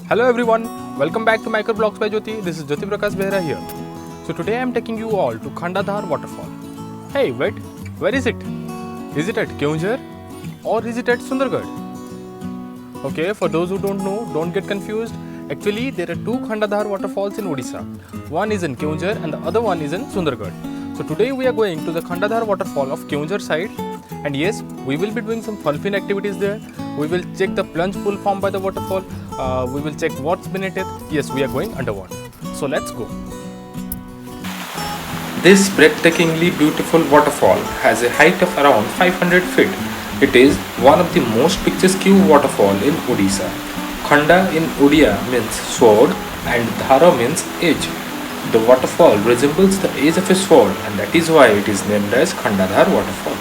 Hello everyone, welcome back to Microblogs by Jyoti. This is Jyoti Prakash Behra here. So today I am taking you all to KHANDADHAR waterfall. Hey, wait, where is it? Is it at Keonjhar or is it at Sundargarh? Okay, for those who don't know, don't get confused. Actually, there are two KHANDADHAR waterfalls in Odisha. One is in Keonjhar and the other one is in Sundargarh. So today we are going to the KHANDADHAR waterfall of Keonjhar side. And yes, we will be doing some fun activities there. We will check the plunge pool formed by the waterfall. We will check what's beneath it. Yes, we are going underwater. So let's go. This breathtakingly beautiful waterfall has a height of around 500 feet. It is one of the most picturesque waterfall in Odisha. Khanda in Odia means sword and Dhara means edge. The waterfall resembles the edge of a sword and that is why it is named as KHANDADHAR waterfall.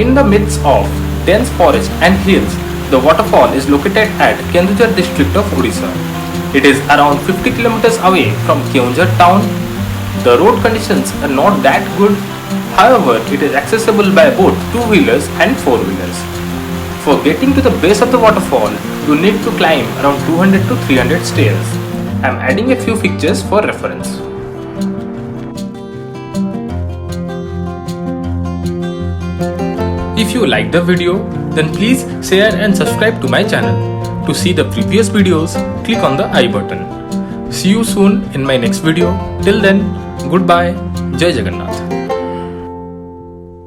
In the midst of dense forest and hills, the waterfall is located at Kendujhar district of Odisha. It is around 50 kilometers away from Keonjhar town. The road conditions are not that good, however it is accessible by both two-wheelers and four-wheelers. For getting to the base of the waterfall, you need to climb around 200 to 300 stairs. I am adding a few pictures for reference. If you like the video, then please share and subscribe to my channel. To see the previous videos, click on the I button. See you soon in my next video. Till then, goodbye. Jai Jagannath.